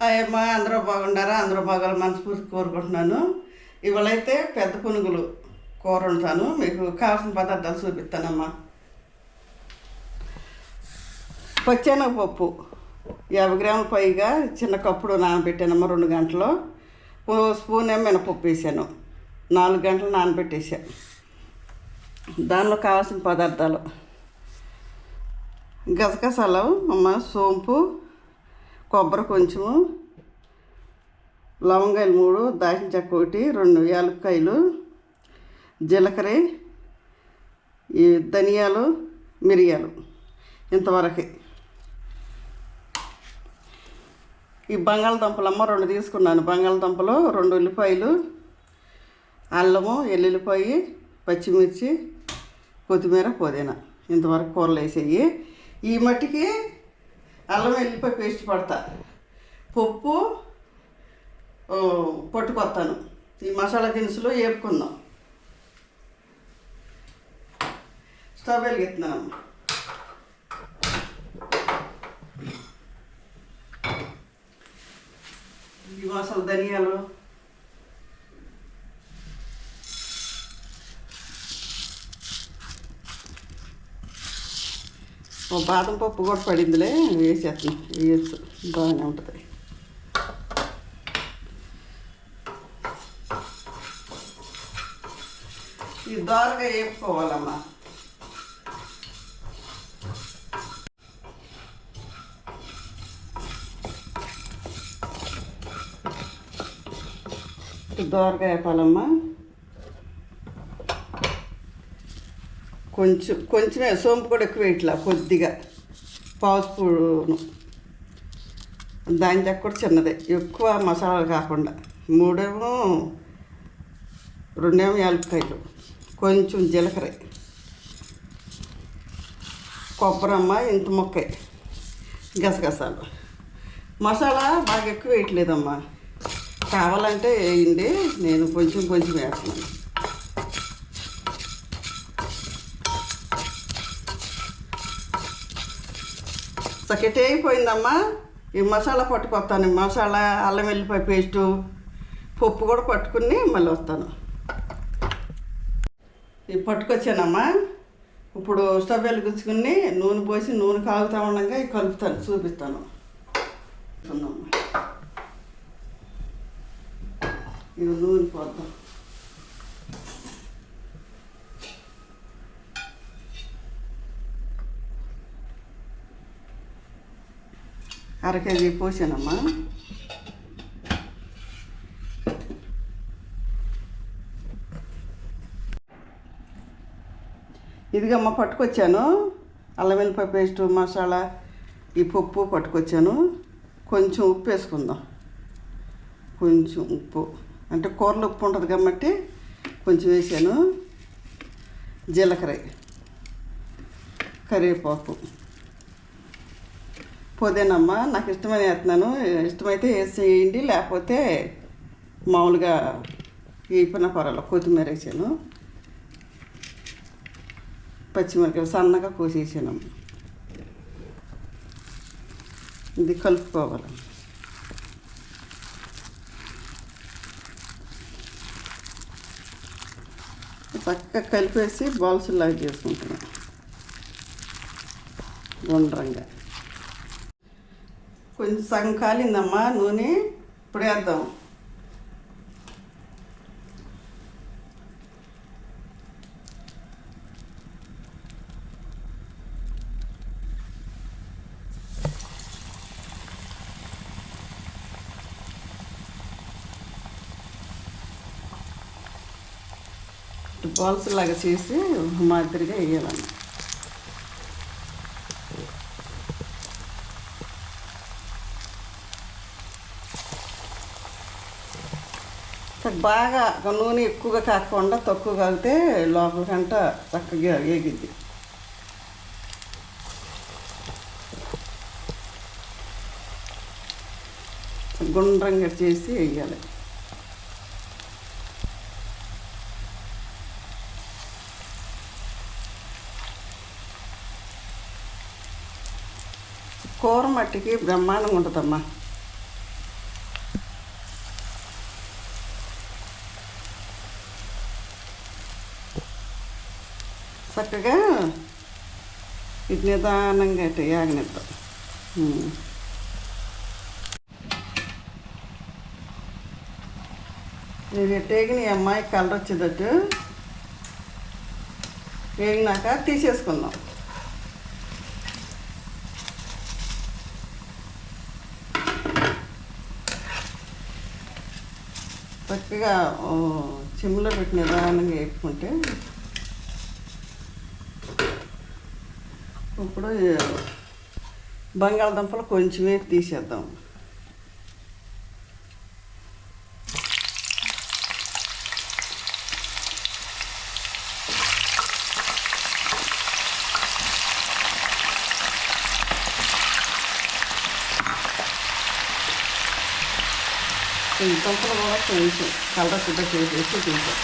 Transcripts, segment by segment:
అయ్యమ్మ అందరూ బాగుండారా? అందరూ బాగా మనస్ఫూర్తి కోరుకుంటున్నాను. ఇవాళైతే పెద్ద పునుగులు కూర వండుతాను. మీకు కావాల్సిన పదార్థాలు చూపిస్తానమ్మా. పచ్చెనగపప్పు 50 గ్రాముల పైగా చిన్న కప్పుడు నానబెట్టానమ్మా 2 గంటలు. స్పూన్ ఏమో మినపప్పు వేసాను. 4 గంటలు నానబెట్టేసాను. దానిలో కావాల్సిన పదార్థాలు గసగసాలు అమ్మ, సోంపు, కొబ్బరి కొంచెము, లవంగాయలు 3, దాల్చిన చెక్క 1, 2 యాలక్కాయలు, జీలకర్ర, ఈ ధనియాలు, మిరియాలు ఇంతవరకు. ఈ బంగాళదుంపలమ్మ 2 తీసుకున్నాను. బంగాళదుంపలు, 2 ఉల్లిపాయలు, అల్లము, ఎల్లుల్లిపాయ, పచ్చిమిర్చి, కొత్తిమీర, పుదీనా ఇంతవరకు కూరలు వేసేవి. ఈ మట్టికి అల్లం వెల్లిపాయ పేస్ట్ పడతా, పప్పు పట్టుకొస్తాను. ఈ మసాలా దినుసులు వేపుకుందాం. స్టవ్ వెలిగిస్తున్నాను. ఈ మసాలా ధనియాలు, బాదం పప్పు కూడా పడిందిలే, వేసేస్తాను. వేయచ్చు, బాగానే ఉంటుంది. ఇది దోరగా వేపుకోవాలమ్మా. దోరగా వేపాలమ్మా. కొంచెమే సోంపు కూడా ఎక్కువ ఇట్లా కొద్దిగా పావు స్పూను, దాని చెక్క కూడా చిన్నదే, ఎక్కువ మసాలాలు కాకుండా. 2 యాలక్కాయలు, కొంచెం జీలకర్ర, కొబ్బరమ్మ ఇంత ముక్క, గసగసాలు. మసాలా బాగా ఎక్కువ వేయట్లేదమ్మా, కావాలంటే వేయండి, నేను కొంచెం వేస్తున్నాను. చక్కటి అయిపోయిందమ్మా. ఈ మసాలా పట్టుకొస్తాను. మసాలా, అల్లం వెల్లిపాయ పేస్టు, పప్పు కూడా పట్టుకుని మళ్ళీ వస్తాను. ఇవి పట్టుకొచ్చానమ్మా. ఇప్పుడు స్టవ్ వెలిగించుకుని నూనె పోసి, నూనె కాగుతూ ఉండగా ఇవి కలుపుతాను, చూపిస్తాను. ఇవి నూనె పోద్దాం. అరకేజీ పోసానమ్మా. ఇదిగమ్మ పట్టుకొచ్చాను. అల్లం వెల్లిపాయ పేస్టు, మసాలా, ఈ పప్పు పట్టుకొచ్చాను. కొంచెం ఉప్పు వేసుకుందాం. కొంచెం ఉప్పు అంటే కూరలో ఉప్పు ఉంటుంది కాబట్టి కొంచెం వేసాను. జీలకర్ర, కరివేపాకు, పుదీనమ్మ నాకు ఇష్టమని వేస్తున్నాను. ఇష్టమైతే వేసేయండి, లేకపోతే మామూలుగా వేపిన పర్వాలేదు. కొత్తిమీర వేసాను. పచ్చిమిరపకాయలు సన్నగా కోసేసాను. ఇది కలుపుకోవాలి. చక్కగా కలిపేసి బాల్స్ లాగా చేసుకుంటున్నాను గుండ్రంగా. కొంచెం సగం కాలిందమ్మా నూనె. ఇప్పుడు వేద్దాం. బాల్స్ లాగా చేసి మాదిరిగా వేయాలన్న. బాగా నూనె ఎక్కువగా కాకుండా తక్కువ కాగితే లోపల కంట చక్కగా వేగిద్ది. గుండ్రంగా చేసి వేయాలి. కూర మట్టికి బ్రహ్మాండంగా ఉంటుందమ్మా. చక్కగా ఇది నిదానంగా అటు యాగనిద్దాం. ఇవి టేగిన ఈ అమ్మాయి కలర్ వచ్చేటట్టు వేగినాక తీసేసుకుందాం. చక్కగా సిమ్లో పెట్టి నిదానంగా వేపుకుంటే ఇప్పుడు బంగాళదుంపలు కొంచెమే తీసేద్దాం. ఈ దుంపలు కూడా కొంచెం కలర్ సిద్ధ చేసేసి తీసాం.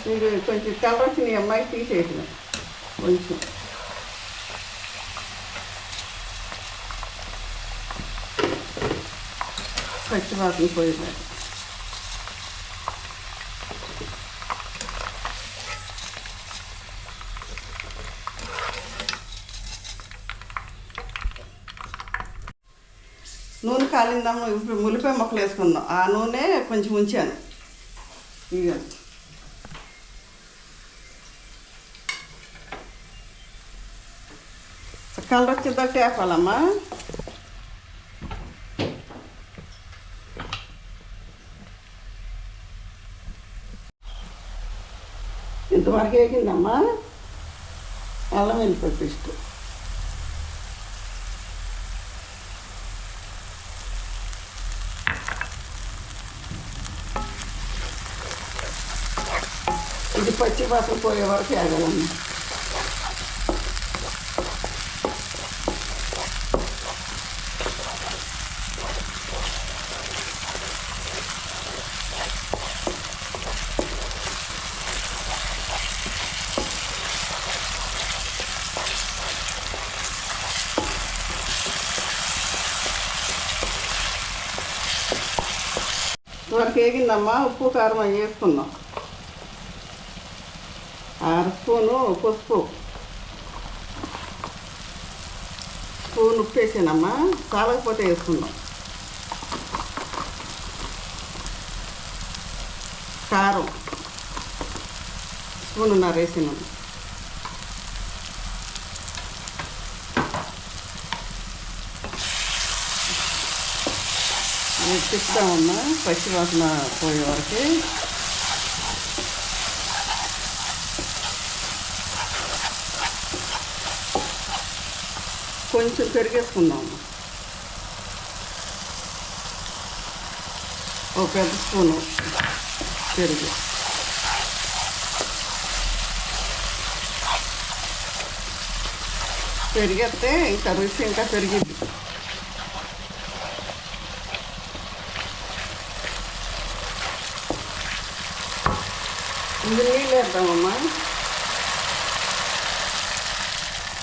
మీరు కొంచెం కలర్ వచ్చిన ఈ అమ్మాయికి తీసేసిన కొంచెం పచ్చివాసన పోయింది. నూనె కాలిందాము. ఇప్పుడు ఉల్లిపాయ ముక్కలు వేసుకుందాం. ఆ నూనె కొంచెం ఉంచాను. ఇక కలర్ వచ్చేదాకా వేపాలమ్మా. ఇంతవరకు వేగిందమ్మా. అల్లం వెల్లిపాయ పేస్ట్, ఇది పచ్చి వాసన పోయే వరకు వేగాలమ్మా. ఇంతవరకు వేగిందమ్మా. ఉప్పు కారం అవి వేసుకుందాం. 6 స్పూను పసుపు, స్పూన్ ఉప్పు వేసానమ్మా. చాలకపోతే వేసుకుందాం. కారం స్పూనున్నర వేసినాము. తిప్పుతామమ్మా పచ్చి వాసన పోయే వరకు. కొంచెం పెరిగేసుకుందాము. ఒక పెద్ద స్పూను పెరుగు. పెరిగేస్తే ఇంకా రుచి ఇంకా పెరిగింది. ఇది నీళ్ళు వేద్దామమ్మా.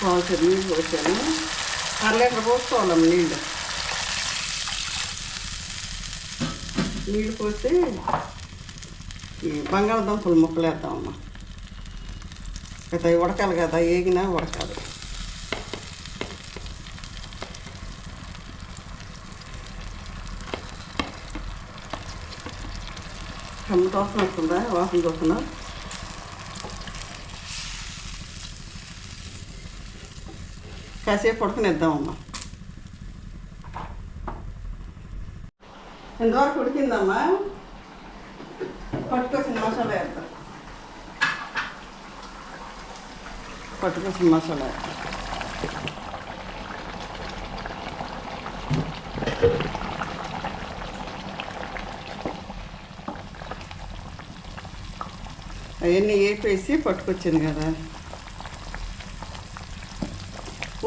పావుసేపు నీళ్ళు పోసాను. 1/2 లీటర్ పోసుకోవాలమ్మ నీళ్ళు. నీళ్ళు పోసి ఈ బంగాళదుంపలు ముక్కలు వేద్దామమ్మా. అయితే అవి ఉడకాలి కదా, వేగినా ఉడకాలి. టమాటా వాసన వస్తుందా? వాసన చూస్తున్నా. కాసేపు ఉడకనిద్దామమ్మా. ఎంతవరకు ఉడికిందమ్మా. పట్టుకొచ్చిన మసాలా వేద్దాం. పట్టుకొచ్చిన మసాలా అవన్నీ వేపేసి పట్టుకొచ్చాను కదా.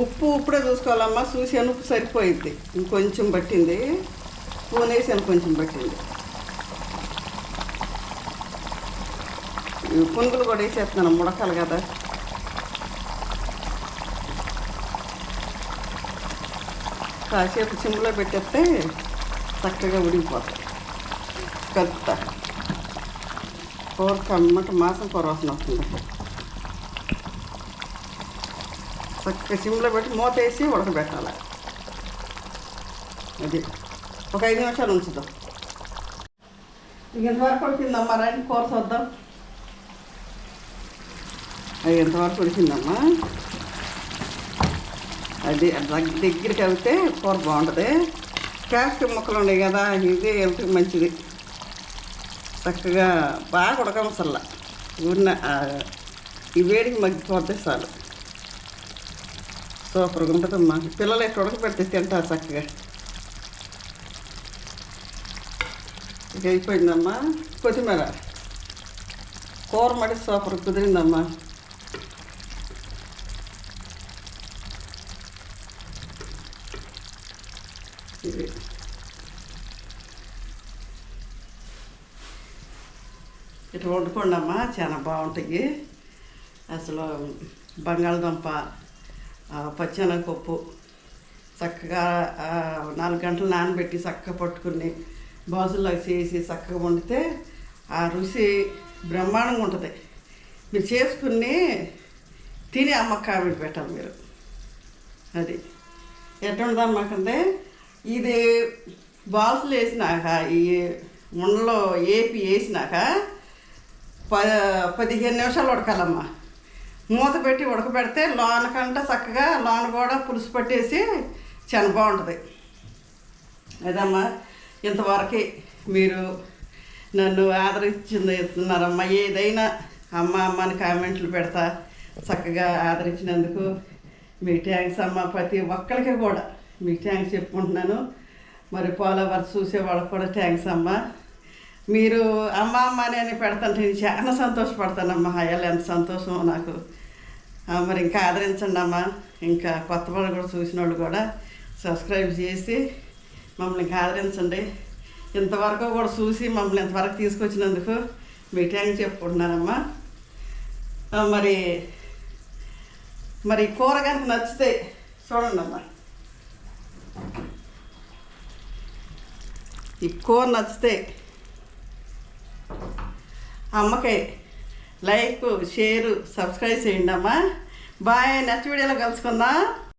ఉప్పు ఇప్పుడే చూసుకోవాలమ్మా. చూసాను ఉప్పు సరిపోయింది. ఇంకొంచెం పట్టింది. స్పూన్ వేసాను, కొంచెం పట్టింది. పునుగులు కూడా వేసేస్తున్నాను, ముడకాలి కదా. కాసేపు సిమ్లో పెట్టేస్తే చక్కగా ఉడికిపోతాయి. కలుపుతా. కూర కమ్మట మాసం కూర వాసన వస్తుంది. చక్కగా సిమ్లో పెట్టి మూత వేసి ఉడకబెట్టాలి. అది ఒక 5 నిమిషాలు ఉంచుదాం. ఇంతవరకు ఉడికిందమ్మా, రండి కూర చూద్దాం. అది ఎంతవరకు ఉడికిందమ్మా. అది దగ్గరికి అయితే కూర బాగుంటుంది. క్యాప్సికమ్ ముక్కలు ఉన్నాయి కదా, ఇది ఎంత మంచిది. చక్కగా బాగా ఉడకమసల్లా ఊరిన ఈ వేడికి మగ్గిపోతే చాలు. సూపర్గా ఉంటుందమ్మా. పిల్లలు ఎక్కడ ఉడకబెడితే తింటారు చక్కగా. ఇక అయిపోయిందమ్మా. కొత్తిమీర. కూర మడి సూపర్ కుదిరిందమ్మా. ఇది ఇట్లా వండుకోండి అమ్మా, చాలా బాగుంటాయి. అసలు బంగాళదుంప, పచ్చెనగపప్పు చక్కగా 4 గంటలు నానబెట్టి చక్కగా పట్టుకుని బాసుల్లో చేసి చక్కగా వండితే ఆ రుచి బ్రహ్మాండంగా ఉంటుంది. మీరు చేసుకుని తిని అమ్మ కామెంట్ పెట్టాలి మీరు. అది ఎట్లా ఉండదమ్మకంటే ఇది బాల్స్లో వేసినాక, ఈ ఉండలో వేసినాక 15 నిమిషాలు ఉడకాలమ్మా. మూత పెట్టి ఉడకబెడితే లోనకంటే చక్కగా లోన కూడా పులుసు పట్టేసి చాలా బాగుంటుంది. అదమ్మా, ఇంతవరకు మీరు నన్ను ఆదరించుతున్నారమ్మా. ఏదైనా అమ్మ అని కామెంట్లు పెడతా. చక్కగా ఆదరించినందుకు మీకు థ్యాంక్స్ అమ్మ. ప్రతి ఒక్కరికి కూడా మీకు థ్యాంక్స్ చెప్పుకుంటున్నాను. మరి ఫాలోవర్స్ చూసే వాళ్ళకి కూడా థ్యాంక్స్ అమ్మ. మీరు అమ్మ అని పెడతాంటే నేను చాలా సంతోషపడతానమ్మా. అయ్యాలి ఎంత సంతోషం నాకు. మరి ఇంకా ఆదరించండి అమ్మ. ఇంకా కొత్త వాళ్ళు కూడా చూసిన వాళ్ళు కూడా సబ్స్క్రైబ్ చేసి మమ్మల్ని ఇంకా ఆదరించండి. ఇంతవరకు కూడా చూసి మమ్మల్ని ఇంతవరకు తీసుకొచ్చినందుకు మీకు థ్యాంక్స్ చెప్పుకుంటున్నానమ్మా. మరి కూర కనుక నచ్చితే చూడండి అమ్మా. ఈ కూర నచ్చితే అమ్మకి లైక్, షేరు, సబ్స్క్రైబ్ చేయండి అమ్మా. బాయ్. నెక్స్ట్ వీడియోలో కలుసుకుందాం.